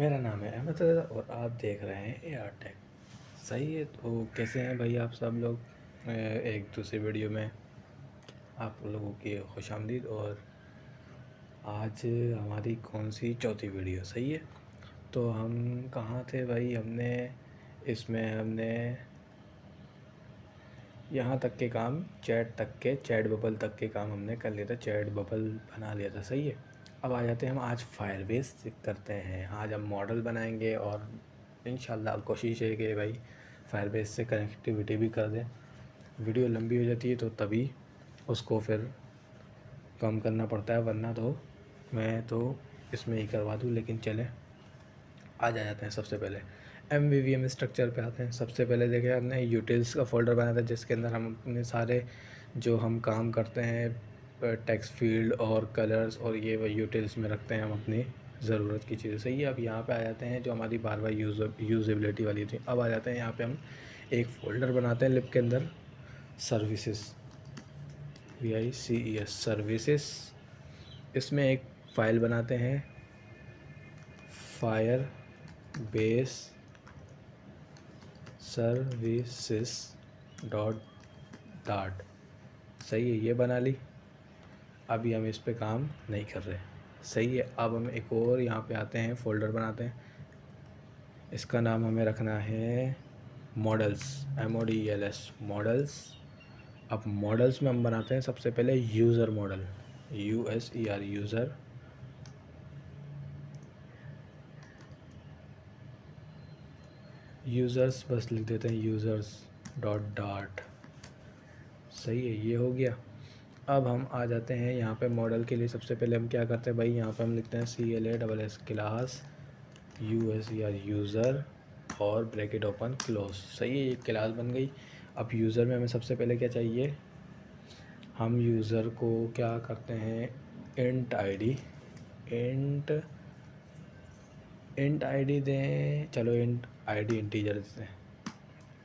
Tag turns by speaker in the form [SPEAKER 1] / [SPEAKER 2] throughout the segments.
[SPEAKER 1] मेरा नाम है अहमद रज़ा और आप देख रहे हैं ए आर टेक। सही है, तो कैसे हैं भाई आप सब लोग। एक दूसरे वीडियो में आप लोगों की खुशामदीद। और आज हमारी कौन सी चौथी वीडियो, सही है। तो हम कहाँ थे भाई, हमने यहाँ तक के काम, चैट बबल तक के काम हमने कर लिया था, चैट बबल बना लिया था, सही है। अब आ जाते हैं हम आज फायरबेस करते हैं। आज हम मॉडल बनाएंगे और इंशाल्लाह कोशिश है कि भाई फायरबेस से कनेक्टिविटी भी कर दें। वीडियो लंबी हो जाती है तो तभी उसको फिर कम करना पड़ता है, वरना तो मैं तो इसमें ही करवा दूँ। लेकिन चलें, आज आ जाते हैं। सबसे पहले MVVM स्ट्रक्चर पे आते हैं। सबसे पहले देखें, हमने यूटिल्स का फ़ोल्डर बनाया था जिसके अंदर हम अपने सारे जो हम काम करते हैं टेक्स्ट फील्ड और कलर्स और ये वही यूटिल्स में रखते हैं हम अपनी ज़रूरत की चीज़ें, सही है। अब यहाँ पे आ जाते हैं जो हमारी बार बार यूज़ेबिलिटी वाली थी। अब आ जाते हैं यहाँ पे हम एक फ़ोल्डर बनाते हैं लिब के अंदर, सर्विसेज, VICES सर्विसेज। इसमें एक फ़ाइल बनाते हैं, फायर बेस सर्विसेज डॉट, सही है, ये बना ली। अभी हम इस पे काम नहीं कर रहे, सही है। अब हम एक और यहाँ पे आते हैं, फ़ोल्डर बनाते हैं। इसका नाम हमें रखना है मॉडल्स, MODELS मॉडल्स। अब मॉडल्स में हम बनाते हैं सबसे पहले user model, USER user. Users बस लिख देते हैं, यूज़र्स डॉट, सही है, ये हो गया। अब हम आ जाते हैं यहाँ पे मॉडल के लिए। सबसे पहले हम क्या करते हैं भाई, यहाँ पे हम लिखते हैं CLASS क्लास USER यूज़र और ब्रैकेट ओपन क्लोज, सही है, ये क्लास बन गई। अब यूज़र में हमें सबसे पहले क्या चाहिए, हम यूज़र को क्या करते हैं, इंट आईडी दें। चलो इंट आईडी इंटीजर देते हैं,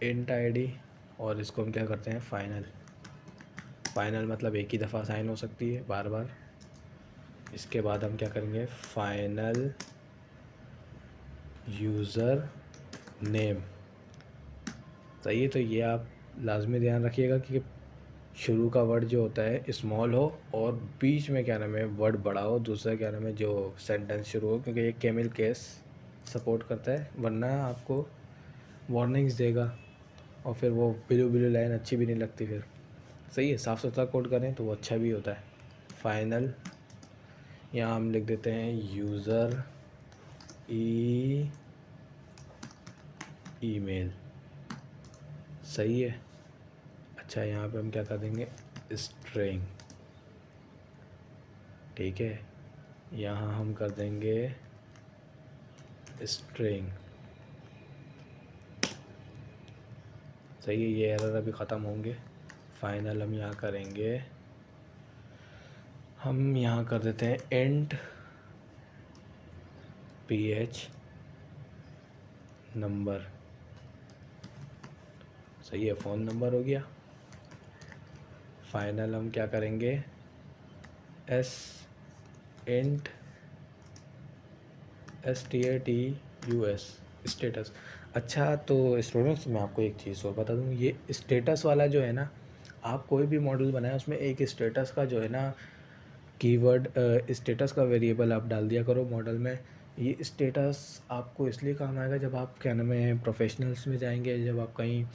[SPEAKER 1] इंट आईडी। और इसको हम क्या करते हैं, फाइनल मतलब एक ही दफ़ा साइन हो सकती है, बार बार। इसके बाद हम क्या करेंगे, फाइनल यूज़र नेम, सही है। तो ये आप लाजमी ध्यान रखिएगा कि शुरू का वर्ड जो होता है स्मॉल हो और बीच में क्या नाम है वर्ड बड़ा हो, दूसरा क्या नाम है जो सेंटेंस शुरू हो, क्योंकि ये कैमल केस सपोर्ट करता है, वरना आपको वार्निंग्स देगा और फिर वो ब्लू लाइन अच्छी भी नहीं लगती फिर, सही है। साफ़ सुथरा कोड करें तो वो अच्छा भी होता है। फाइनल, यहाँ हम लिख देते हैं यूज़र ईमेल, सही है। अच्छा, यहाँ पे हम क्या कर देंगे, स्ट्रिंग, ठीक है। यहाँ हम कर देंगे स्ट्रिंग, सही है, ये एरर अभी ख़त्म होंगे। फाइनल हम यहाँ करेंगे, हम यहाँ कर देते हैं इंट PH नंबर, सही है, फ़ोन नंबर हो गया। फाइनल हम क्या करेंगे, इंट STATUS स्टेटस। अच्छा, तो स्टूडेंट्स मैं आपको एक चीज़ और बता दूँ, ये स्टेटस वाला जो है ना, आप कोई भी मॉडल बनाए उसमें एक स्टेटस का जो है ना कीवर्ड, स्टेटस का वेरिएबल आप डाल दिया करो मॉडल में। ये स्टेटस आपको इसलिए काम आएगा जब आप क्या नाम है प्रोफेशनल्स में जाएंगे, जब आप कहीं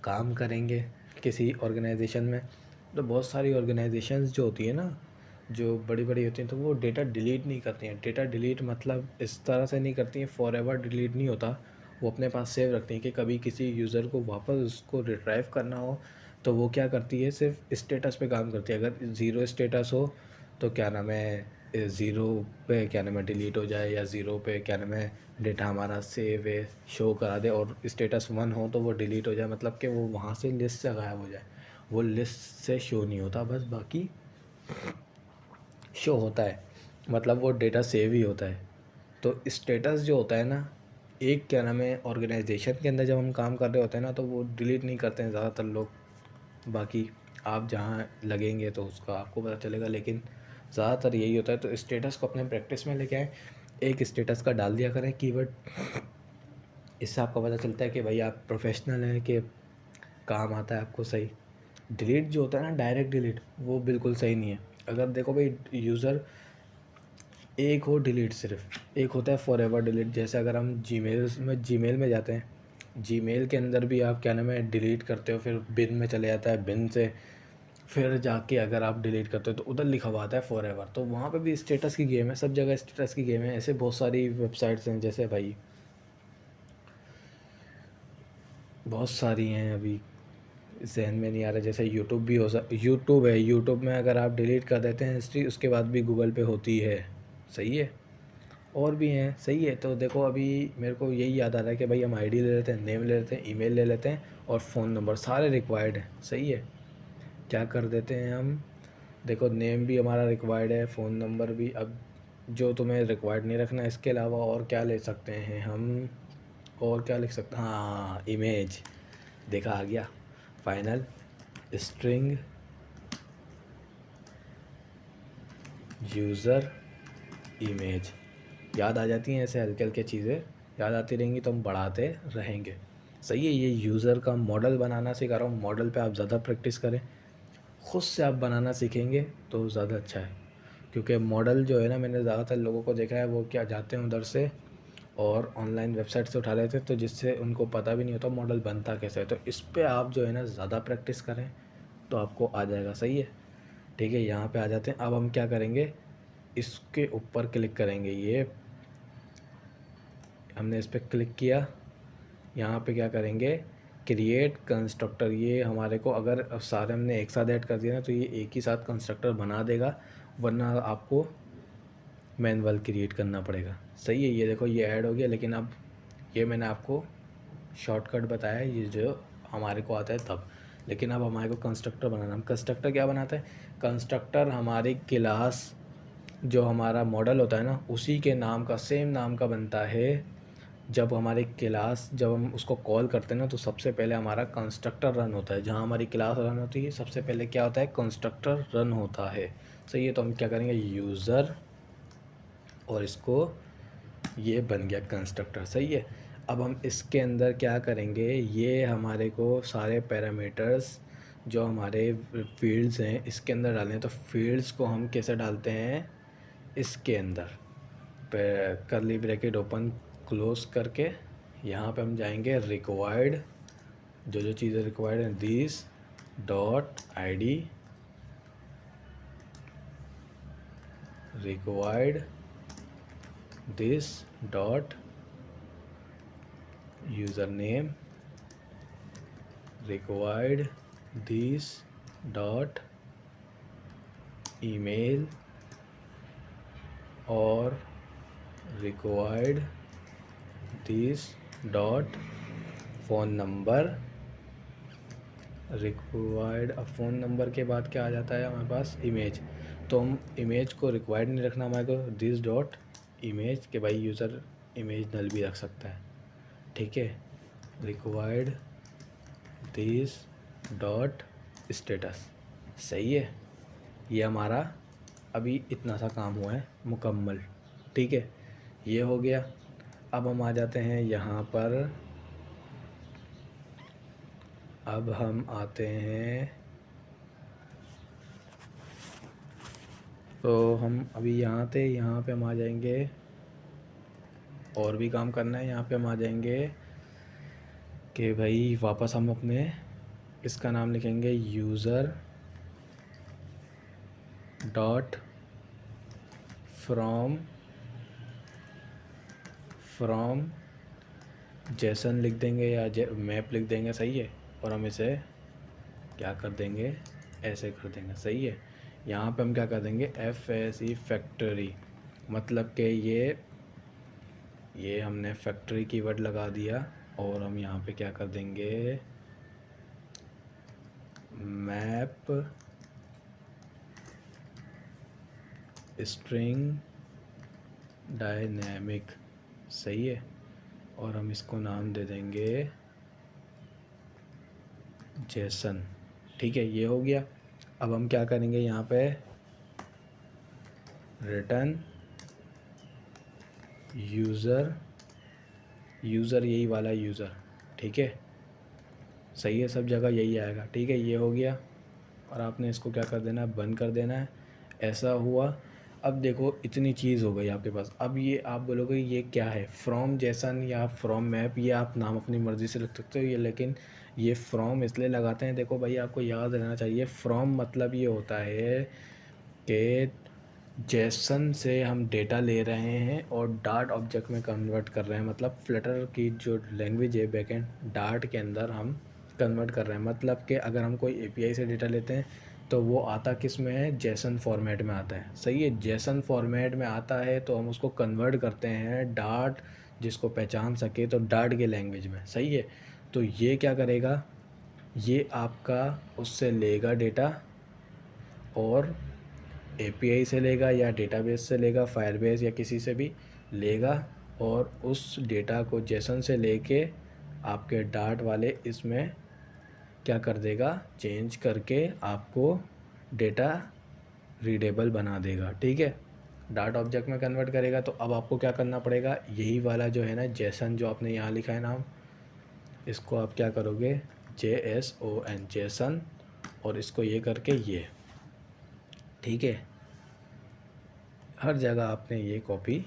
[SPEAKER 1] काम करेंगे किसी ऑर्गेनाइजेशन में। तो बहुत सारी ऑर्गेनाइजेशंस जो होती है ना, जो बड़ी बड़ी होती हैं, तो वो डेटा डिलीट नहीं करती हैं। डेटा डिलीट मतलब इस तरह से नहीं करती हैं, फॉर एवर डिलीट नहीं होता, वो अपने पास सेव रखती हैं कि कभी किसी यूज़र को वापस उसको रिट्राइव करना हो तो वो क्या करती है, सिर्फ स्टेटस पे काम करती है। अगर ज़ीरो स्टेटस हो तो क्या नाम है, ज़ीरो पे क्या नाम है डिलीट हो जाए, या ज़ीरो पे क्या नाम है डेटा हमारा सेव है शो करा दे, और स्टेटस 1 हो तो वो डिलीट हो जाए, मतलब कि वो वहाँ से लिस्ट से गायब हो जाए। वो लिस्ट से शो नहीं होता, बस बाकी शो होता है, मतलब वो डेटा सेव ही होता है। तो स्टेटस जो होता है ना, एक क्या नाम है ऑर्गेनाइजेशन के अंदर जब हम काम कर रहे होते हैं ना, तो वो डिलीट नहीं करते हैं ज़्यादातर लोग। बाकी आप जहाँ लगेंगे तो उसका आपको पता चलेगा, लेकिन ज़्यादातर यही होता है। तो स्टेटस को अपने प्रैक्टिस में लेके आएँ। एक स्टेटस का डाल दिया करें कीवर्ड। इससे आपको पता चलता है कि भाई आप प्रोफेशनल हैं, कि काम आता है आपको सही। डिलीट जो होता है ना, डायरेक्ट डिलीट, वो बिल्कुल सही नहीं है। अगर देखो भाई यूज़र एक हो डिलीट, सिर्फ एक होता है फॉरएवर डिलीट। जैसे अगर हम जीमेल में जाते हैं, जीमेल के अंदर भी आप क्या नाम है डिलीट करते हो, फिर बिन में चले जाता है, बिन से फिर जाके अगर आप डिलीट करते हो तो उधर लिखा हुआ आता है फॉरएवर। तो वहाँ पे भी स्टेटस की गेम है, सब जगह स्टेटस की गेम है। ऐसे बहुत सारी वेबसाइट्स हैं, जैसे भाई बहुत सारी हैं, अभी जहन में नहीं आ रहा। जैसे यूट्यूब भी यूट्यूब है, यूट्यूब में अगर आप डिलीट कर देते हैं हिस्ट्री, उसके बाद भी गूगल पे होती है। सही है, और भी हैं। सही है, तो देखो अभी मेरे को यही याद आ रहा है कि भाई हम आईडी ले लेते हैं, नेम ले लेते हैं, ईमेल ले लेते हैं, और फ़ोन नंबर सारे रिक्वायर्ड हैं। सही है, क्या कर देते हैं हम, देखो नेम भी हमारा रिक्वायर्ड है, फ़ोन नंबर भी। अब जो तुम्हें रिक्वायर्ड नहीं रखना, इसके अलावा और क्या ले सकते हैं हम, और क्या लिख सकते हैं, हाँ इमेज, देखा आ गया, फाइनल स्ट्रिंग यूज़र इमेज। याद आ जाती हैं ऐसे हल्के हल्के चीज़ें, याद आती रहेंगी तो हम बढ़ाते रहेंगे। सही है, ये यूज़र का मॉडल बनाना सिखा रहा हूँ। मॉडल पे आप ज़्यादा प्रैक्टिस करें, ख़ुद से आप बनाना सीखेंगे तो ज़्यादा अच्छा है। क्योंकि मॉडल जो है ना, मैंने ज़्यादातर लोगों को देखा है वो क्या जाते हैं उधर से और ऑनलाइन वेबसाइट से उठा लेते हैं, तो जिससे उनको पता भी नहीं होता मॉडल बनता कैसे है। तो इस पे आप जो है ना ज़्यादा प्रैक्टिस करें तो आपको आ जाएगा। सही है, ठीक है, यहाँ पे आ जाते हैं। अब हम क्या करेंगे, इसके ऊपर क्लिक करेंगे। ये हमने इस पर क्लिक किया, यहाँ पे क्या करेंगे, क्रिएट कंस्ट्रक्टर। ये हमारे को अगर सारे हमने एक साथ ऐड कर दिया ना, तो ये एक ही साथ कंस्ट्रक्टर बना देगा, वरना आपको मैनुअल क्रिएट करना पड़ेगा। सही है, ये देखो ये ऐड हो गया। लेकिन अब ये मैंने आपको शॉर्टकट बताया, ये जो हमारे को आता है तब। लेकिन अब हमारे को कंस्ट्रक्टर बनाना, हम कंस्ट्रक्टर क्या बनाते हैं, कंस्ट्रक्टर हमारी क्लास जो हमारा मॉडल होता है ना, उसी के नाम का, सेम नाम का बनता है। जब हमारी क्लास, जब हम उसको कॉल करते हैं ना, तो सबसे पहले हमारा कंस्ट्रक्टर रन होता है। जहाँ हमारी क्लास रन होती है, सबसे पहले क्या होता है, कंस्ट्रक्टर रन होता है। सही है, तो हम क्या करेंगे, यूज़र, और इसको, ये बन गया कंस्ट्रक्टर। सही है, अब हम इसके अंदर क्या करेंगे, ये हमारे को सारे पैरामीटर्स जो हमारे फील्ड्स हैं इसके अंदर डालने हैं। तो फील्ड्स को हम कैसे डालते हैं, इसके अंदर कर्ली ब्रैकेट ओपन क्लोज करके, यहाँ पे हम जाएंगे रिक्वायर्ड, जो जो चीज़ें रिक्वायर्ड हैं, this dot ID, required this dot username, required this dot email, और required this dot phone number. Required, अब फ़ोन नंबर के बाद क्या आ जाता है हमारे पास, इमेज। तो हम इमेज को रिक्वायर्ड नहीं रखना हमारे को, दिस डॉट इमेज, के भाई यूज़र इमेज नल भी रख सकता है। ठीक है, रिक्वायर्ड दिस डॉट स्टेटस। सही है, ये हमारा अभी इतना सा काम हुआ है मुकम्मल। ठीक है, ये हो गया। अब हम आ जाते हैं यहाँ पर, अब हम आते हैं, तो हम अभी यहाँ थे, यहाँ पे हम आ जाएंगे, और भी काम करना है। यहाँ पे हम आ जाएंगे कि भाई वापस हम अपने इसका नाम लिखेंगे यूज़र डॉट फ्रॉम जेसन लिख देंगे या मैप लिख देंगे। सही है, और हम इसे क्या कर देंगे, ऐसे कर देंगे। सही है, यहाँ पे हम क्या कर देंगे, FSE फैक्ट्री, मतलब कि ये हमने फैक्ट्री कीवर्ड लगा दिया। और हम यहाँ पे क्या कर देंगे, मैप स्ट्रिंग डायनेमिक। सही है, और हम इसको नाम दे देंगे जेसन। ठीक है, ये हो गया। अब हम क्या करेंगे, यहाँ पे रिटर्न यूज़र, यूज़र यही वाला यूज़र, ठीक है, सही है, सब जगह यही आएगा, ठीक है। ये हो गया और आपने इसको क्या कर देना है, बंद कर देना है। ऐसा हुआ। अब देखो इतनी चीज़ हो गई आपके पास। अब ये आप बोलोगे ये क्या है, फ्रॉम जेसन या फ्रॉम मैप, ये आप नाम अपनी मर्ज़ी से रख सकते हो। ये लेकिन ये फ्रॉम इसलिए लगाते हैं, देखो भाई आपको याद रहना चाहिए, फ्रॉम मतलब ये होता है कि जेसन से हम डेटा ले रहे हैं और डार्ट ऑब्जेक्ट में कन्वर्ट कर रहे हैं। मतलब फ्लटर की जो लैंग्वेज है बैकएंड, डार्ट के अंदर हम कन्वर्ट कर रहे हैं। मतलब कि अगर हम कोई एपीआई से डेटा लेते हैं तो वो आता किस में है, जेसन फॉर्मेट में आता है, सही है। जेसन फॉर्मेट में आता है तो हम उसको कन्वर्ट करते हैं डार्ट, जिसको पहचान सके तो डार्ट के लैंग्वेज में, सही है। तो ये क्या करेगा, ये आपका उससे लेगा डेटा और एपीआई से लेगा या डेटाबेस से लेगा, फायरबेस या किसी से भी लेगा, और उस डेटा को जेसन से लेके आपके डार्ट वाले इसमें क्या कर देगा, चेंज करके आपको डेटा रीडेबल बना देगा, ठीक है। डार्ट ऑब्जेक्ट में कन्वर्ट करेगा। तो अब आपको क्या करना पड़ेगा, यही वाला जो है ना जेसन, जो आपने यहाँ लिखा है नाम, इसको आप क्या करोगे, JSON, जेसन, और इसको ये करके ये, ठीक है। हर जगह आपने ये copy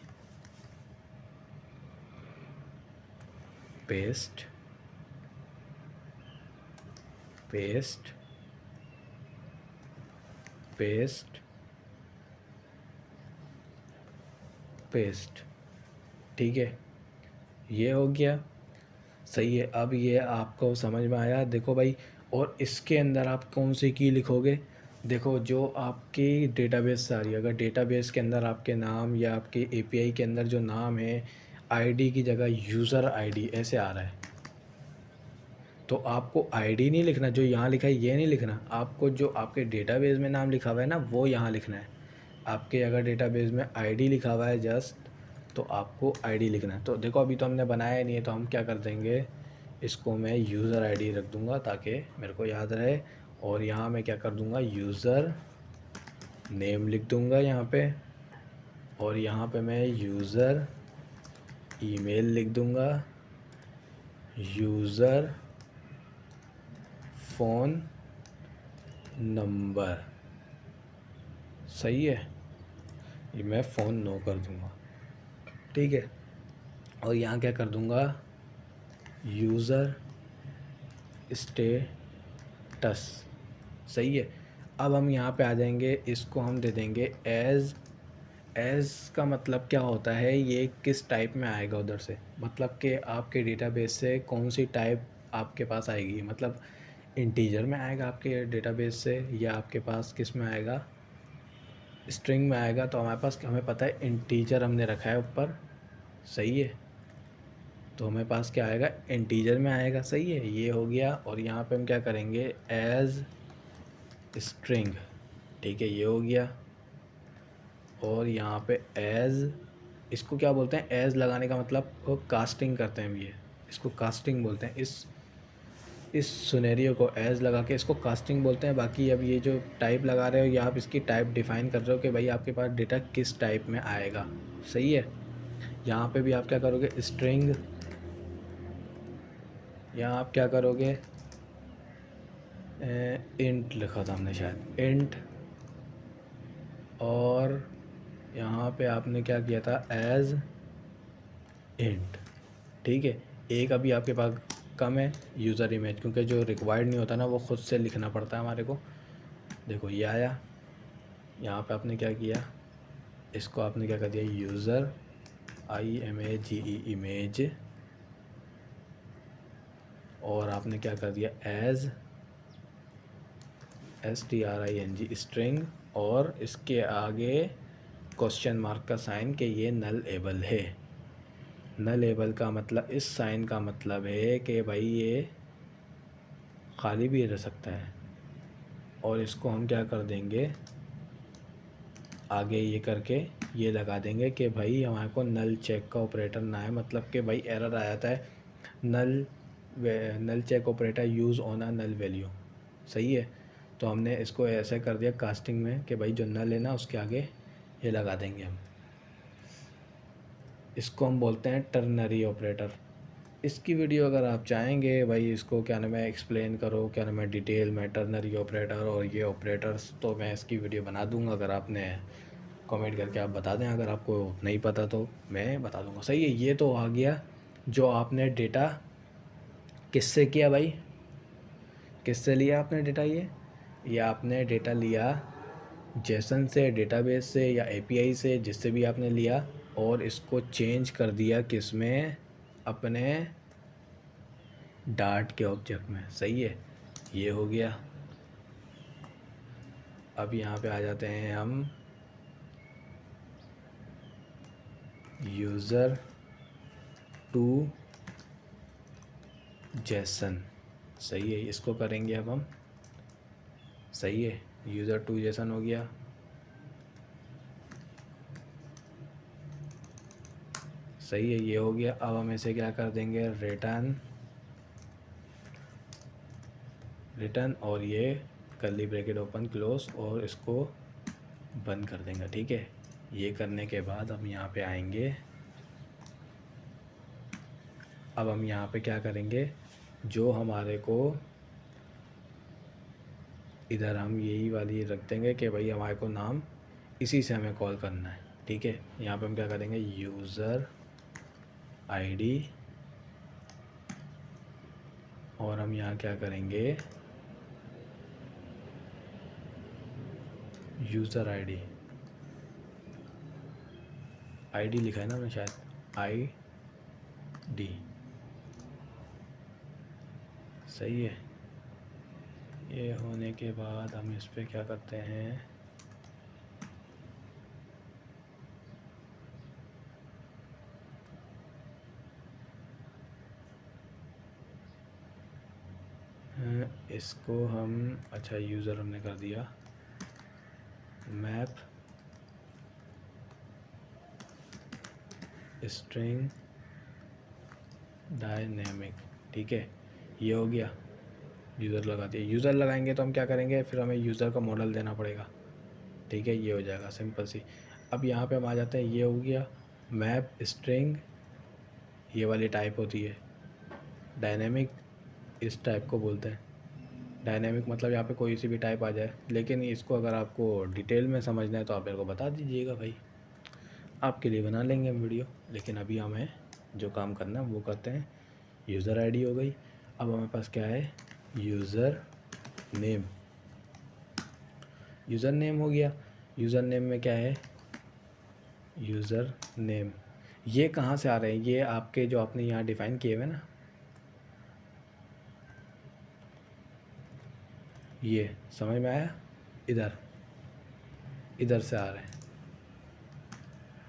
[SPEAKER 1] paste paste paste paste, ठीक है, ये हो गया, सही है। अब ये आपको समझ में आया, देखो भाई। और इसके अंदर आप कौन सी की लिखोगे, देखो जो आपकी डेटाबेस से आ रही है, अगर डेटाबेस के अंदर आपके नाम या आपके एपीआई के अंदर जो नाम है, आईडी की जगह यूज़र आईडी ऐसे आ रहा है, तो आपको आईडी नहीं लिखना, जो यहाँ लिखा है ये नहीं लिखना, आपको जो आपके डेटाबेस में नाम लिखा हुआ है ना वो यहाँ लिखना है। आपके अगर डेटाबेस में आईडी लिखा हुआ है जस्ट, तो आपको आईडी लिखना है। तो देखो अभी तो हमने बनाया नहीं है, तो हम क्या कर देंगे, इसको मैं यूज़र आईडी रख दूँगा ताकि मेरे को याद रहे। और यहाँ मैं क्या कर दूँगा, यूज़र नेम लिख दूँगा यहाँ पे, और यहाँ पे मैं यूज़र ईमेल लिख दूँगा, यूज़र फ़ोन नंबर, सही है। ये मैं फ़ोन नो कर दूँगा, ठीक है। और यहाँ क्या कर दूँगा, यूज़र स्टेटस, सही है। अब हम यहाँ पे आ जाएंगे, इसको हम दे देंगे एज़ का मतलब क्या होता है, ये किस टाइप में आएगा उधर से, मतलब कि आपके डेटाबेस से कौन सी टाइप आपके पास आएगी, मतलब इंटीजर में आएगा आपके डेटाबेस से, या आपके पास किस में आएगा, स्ट्रिंग में आएगा। तो हमारे पास, हमें पता है इंटीजर हमने रखा है ऊपर, सही है। तो हमें पास क्या आएगा, इंटीजर में आएगा, सही है, ये हो गया। और यहाँ पे हम क्या करेंगे, एज स्ट्रिंग, ठीक है, ये हो गया। और यहाँ पे एज, इसको क्या बोलते हैं, एज लगाने का मतलब वो कास्टिंग करते हैं हम, ये इसको कास्टिंग बोलते हैं। इस सिनेरियो को एज लगा के इसको कास्टिंग बोलते हैं। बाकी अब ये जो टाइप लगा रहे हो, या आप इसकी टाइप डिफ़ाइन कर रहे हो कि भाई आपके पास डेटा किस टाइप में आएगा, सही है। यहाँ पे भी आप क्या करोगे, स्ट्रिंग, यहाँ आप क्या करोगे, इंट लिखा था हमने शायद, इंट, और यहाँ पे आपने क्या किया था, एज इंट, ठीक है। एक अभी आपके पास कम है, यूज़र इमेज, क्योंकि जो रिक्वायर्ड नहीं होता ना वो ख़ुद से लिखना पड़ता है हमारे को। देखो ये आया, यहाँ पे आपने क्या किया, इसको आपने क्या कर दिया, यूज़र IMAGE इमेज, और आपने क्या कर दिया, एज STRING स्ट्रिंग, और इसके आगे क्वेश्चन मार्क का साइन कि ये नल एबल है। नल एबल का मतलब, इस साइन का मतलब है कि भाई ये खाली भी रह सकता है। और इसको हम क्या कर देंगे, आगे ये करके ये लगा देंगे कि भाई हमारे को नल चेक का ऑपरेटर ना है, मतलब कि भाई एरर आ जाता है, null check operator use on a null value, सही है। तो हमने इसको ऐसे कर दिया कास्टिंग में कि भाई जो नल है ना उसके आगे ये लगा देंगे हम, इसको हम बोलते हैं टर्नरी ऑपरेटर। इसकी वीडियो अगर आप चाहेंगे भाई इसको क्या नाम है एक्सप्लेन करो, क्या नाम है डिटेल में टर्नरी ऑपरेटर और ये ऑपरेटर्स, तो मैं इसकी वीडियो बना दूंगा। अगर आपने कमेंट करके आप बता दें, अगर आपको नहीं पता तो मैं बता दूंगा। सही है, ये तो आ गया जो आपने डेटा किससे किया भाई, किससे लिया आपने डेटा, ये आपने डेटा लिया जेसन से, डेटाबेस से या एपीआई से, जिससे भी आपने लिया, और इसको चेंज कर दिया किस में, अपने डार्ट के ऑब्जेक्ट में। सही है, ये हो गया। अब यहाँ पे आ जाते हैं हम यूज़र टू जेसन। सही है, इसको करेंगे अब हम। सही है, यूज़र टू जेसन हो गया। सही है, ये हो गया। अब हम इसे क्या कर देंगे, रिटर्न और ये कर्ली ब्रैकेट ओपन क्लोज और इसको बंद कर देंगे। ठीक है, ये करने के बाद हम यहाँ पे आएंगे। अब हम यहाँ पे क्या करेंगे, जो हमारे को इधर हम यही वाली रख देंगे कि भाई हमारे को नाम इसी से हमें कॉल करना है। ठीक है, यहाँ पे हम क्या करेंगे, यूज़र आईडी, और हम यहाँ क्या करेंगे, यूज़र आईडी लिखा है ना मैं शायद, आईडी। सही है, ये होने के बाद हम इस पर क्या करते हैं, इसको हम, अच्छा यूज़र हमने कर दिया, मैप स्ट्रिंग डायनेमिक। ठीक है, ये हो गया, यूज़र लगा दिया। यूज़र लगाएंगे तो हम क्या करेंगे, फिर हमें यूज़र का मॉडल देना पड़ेगा। ठीक है, ये हो जाएगा सिंपल सी। अब यहाँ पे हम आ जाते हैं, ये हो गया मैप स्ट्रिंग, ये वाली टाइप होती है डायनेमिक, इस टाइप को बोलते हैं डायनेमिक। मतलब यहाँ पे कोई सी भी टाइप आ जाए, लेकिन इसको अगर आपको डिटेल में समझना है तो आप मेरे को बता दीजिएगा भाई, आपके लिए बना लेंगे हम वीडियो। लेकिन अभी हमें जो काम करना है वो करते हैं। यूज़र आईडी हो गई। अब हमारे पास क्या है, यूज़र नेम। यूज़र नेम हो गया। यूज़र नेम में क्या है, यूज़र नेम। ये कहाँ से आ रहे हैं, ये आपके जो आपने यहाँ डिफ़ाइन किए हुए ना, ये समझ में आया, इधर से आ रहे हैं।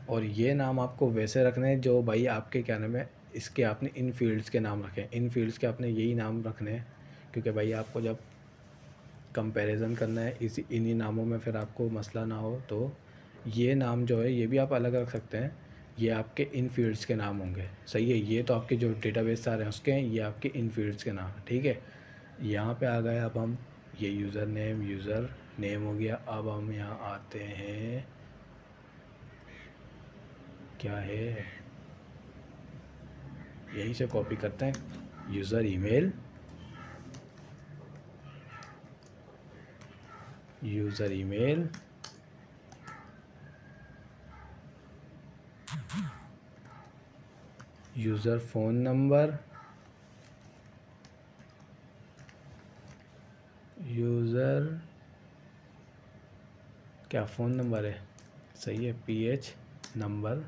[SPEAKER 1] और ये नाम आपको वैसे रखने हैं जो भाई आपके क्या नाम है, इसके आपने इन फील्ड्स के नाम रखे हैं, इन फील्ड्स के आपने यही नाम रखने हैं, क्योंकि भाई आपको जब कंपैरिजन करना है इन्हीं नामों में, फिर आपको मसला ना हो। तो ये नाम जो है ये भी आप अलग रख सकते हैं, ये आपके इन फील्ड्स के नाम होंगे। सही है, ये तो आपके जो डेटाबेस सारे हैं उसके हैं, ये आपके इन फील्ड्स के नाम हैं। ठीक है, यहाँ पे आ गए अब हम, ये यूज़र नेम हो गया। अब हम यहाँ आते हैं, क्या है, यहीं से कॉपी करते हैं, user email, user phone number, user क्या फ़ोन नंबर है, सही है, पीएच नंबर,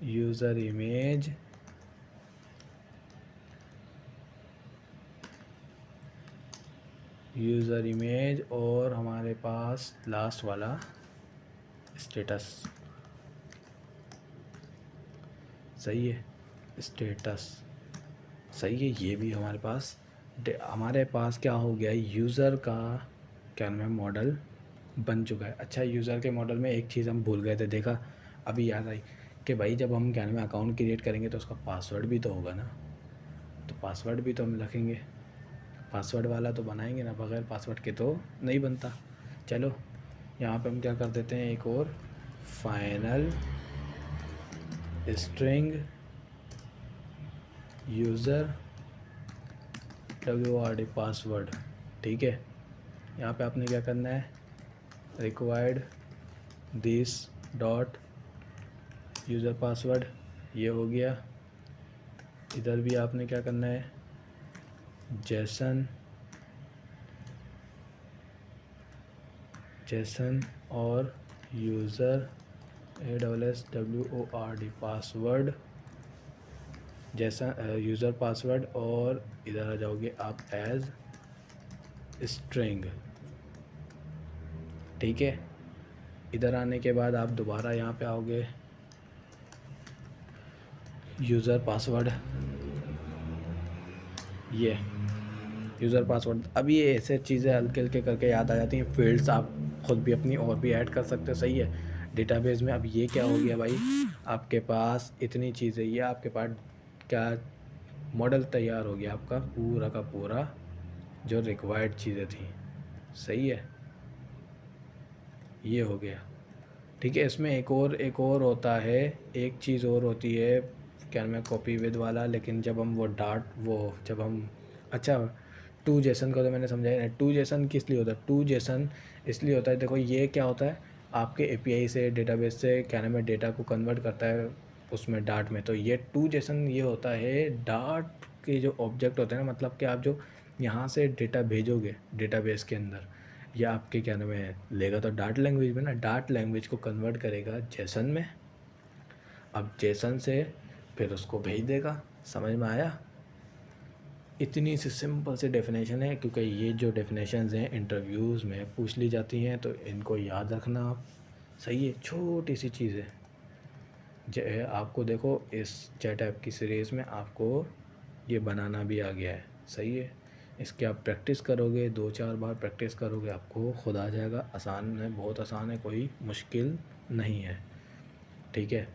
[SPEAKER 1] यूज़र इमेज, और हमारे पास लास्ट वाला स्टेटस। सही है, स्टेटस। सही है, ये भी हमारे पास क्या हो गया, यूज़र का क्या नाम है, मॉडल बन चुका है। अच्छा, यूज़र के मॉडल में एक चीज़ हम भूल गए थे, देखा अभी याद आई, कि भाई जब हम क्या नाम है अकाउंट क्रिएट करेंगे तो उसका पासवर्ड भी तो होगा ना, तो पासवर्ड भी तो हम रखेंगे, पासवर्ड वाला तो बनाएंगे ना, बगैर पासवर्ड के तो नहीं बनता। चलो यहाँ पे हम क्या कर देते हैं, एक और final string user WORD password. ठीक है, यहाँ पे आपने क्या करना है, required this dot user password, ये हो गया। इधर भी आपने क्या करना है, जेसन और यूज़र ASSWORD पासवर्ड, जैसा यूज़र पासवर्ड, और इधर आ जाओगे आप एज स्ट्रिंग। ठीक है, इधर आने के बाद आप दोबारा यहाँ पे आओगे, यूज़र पासवर्ड, ये यूज़र पासवर्ड। अब ये ऐसे चीज़ें हल्के हल्के करके याद आ जाती हैं। फील्ड्स आप खुद भी अपनी और भी ऐड कर सकते हो, सही है, डेटाबेस में। अब ये क्या हो गया भाई, आपके पास इतनी चीज़ें, ये आपके पास क्या मॉडल तैयार हो गया आपका पूरा का पूरा, जो रिक्वायर्ड चीज़ें थी, सही है, ये हो गया। ठीक है, इसमें एक और होता है, एक चीज़ और होती है, क्या नाम है, कॉपी विद वाला। लेकिन जब हम जब हम अच्छा, टू जेसन का तो मैंने समझाया नहीं। टू जेसन किस लिए होता है, टू जेसन इसलिए होता है, देखो ये क्या होता है, आपके एपीआई से, डेटाबेस से क्या नाम है, डेटा को कन्वर्ट करता है उसमें डाट में। तो ये टू जेसन ये होता है, डाट के जो ऑब्जेक्ट होते हैं ना, मतलब कि आप जो यहाँ से डेटा भेजोगे डेटाबेस के अंदर, या आपके क्या नाम है लेगा तो डाट लैंग्वेज में ना, डाट लैंग्वेज को कन्वर्ट करेगा जेसन में। अब जेसन से फिर उसको भेज देगा। समझ में आया? इतनी सी सिंपल सी डेफिनेशन है, क्योंकि ये जो डेफिनेशंस हैं इंटरव्यूज़ में पूछ ली जाती हैं, तो इनको याद रखना आप, सही है। छोटी सी चीज़ है, आपको देखो इस चैट ऐप की सीरीज़ में आपको ये बनाना भी आ गया है, सही है। इसकी आप प्रैक्टिस करोगे, 2-4 बार प्रैक्टिस करोगे, आपको खुद आ जाएगा। आसान है, बहुत आसान है, कोई मुश्किल नहीं है। ठीक है,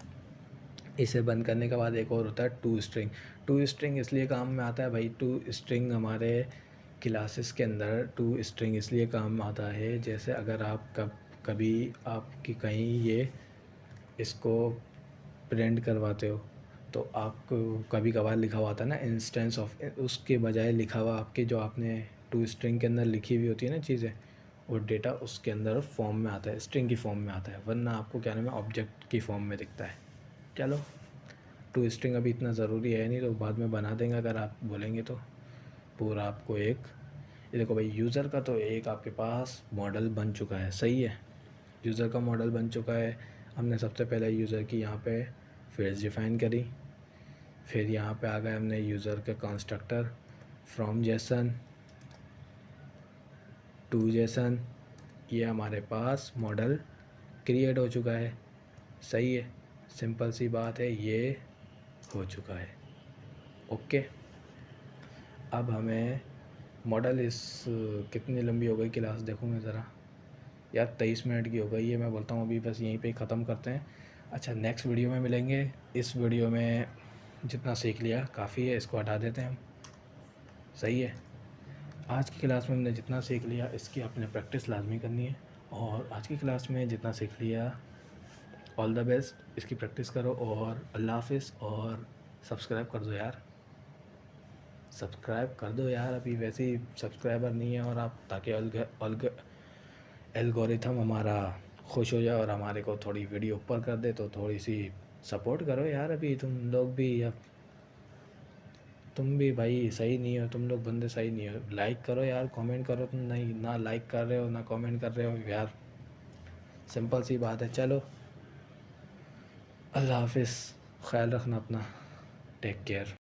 [SPEAKER 1] इसे बंद करने के बाद एक और होता है टू स्ट्रिंग। टू स्ट्रिंग इसलिए काम में आता है भाई, टू स्ट्रिंग हमारे क्लासेस के अंदर टू स्ट्रिंग इसलिए काम में आता है, जैसे अगर आप कभी आपकी कहीं ये इसको प्रिंट करवाते हो, तो आपको कभी कभार लिखा हुआ आता है ना इंस्टेंस ऑफ, उसके बजाय लिखा हुआ आपके जो आपने टू स्ट्रिंग के अंदर लिखी हुई होती है ना चीज़ें, वो डेटा उसके अंदर फॉर्म में आता है, स्ट्रिंग की फॉर्म में आता है, वरना आपको क्या नाम है ऑब्जेक्ट की फॉर्म में दिखता है। चलो, टू स्ट्रिंग अभी इतना ज़रूरी है नहीं, तो बाद में बना देंगे अगर आप बोलेंगे तो। पूरा आपको एक, ये देखो भाई, यूज़र का तो एक आपके पास मॉडल बन चुका है, सही है, यूज़र का मॉडल बन चुका है। हमने सबसे पहले यूज़र की यहाँ पे फील्ड्स डिफ़ाइन करी, फिर यहाँ पे आ गए हमने यूज़र के constructor from JSON to JSON, ये हमारे पास मॉडल क्रिएट हो चुका है, सही है, सिंपल सी बात है, ये हो चुका है। ओके, अब हमें मॉडल कितनी लंबी हो गई क्लास, देखूँ मैं ज़रा यार, 23 मिनट की हो गई है। मैं बोलता हूँ अभी बस यहीं पे ख़त्म करते हैं। अच्छा, नेक्स्ट वीडियो में मिलेंगे। इस वीडियो में जितना सीख लिया काफ़ी है, इसको हटा देते हैं हम, सही है। आज की क्लास में हमने जितना सीख लिया, इसकी आपने प्रैक्टिस लाजमी करनी है। और आज की क्लास में जितना सीख लिया, ऑल द बेस्ट, इसकी प्रैक्टिस करो, और अल्लाह हाफिज़। और सब्सक्राइब कर दो यार, सब्सक्राइब कर दो यार, अभी वैसे ही सब्सक्राइबर नहीं है, और आप, ताकि एल्गोरिथम हमारा खुश हो जाए और हमारे को थोड़ी वीडियो ऊपर कर दे, तो थोड़ी सी सपोर्ट करो यार। अभी तुम लोग भी, अब तुम भी भाई सही नहीं हो, तुम लोग बंदे सही नहीं हो। लाइक करो यार, कमेंट करो, तुम नहीं ना लाइक कर रहे हो ना कमेंट कर रहे हो यार, सिंपल सी बात है। चलो, अल्लाह हाफिज़, ख्याल रखना अपना, टेक केयर।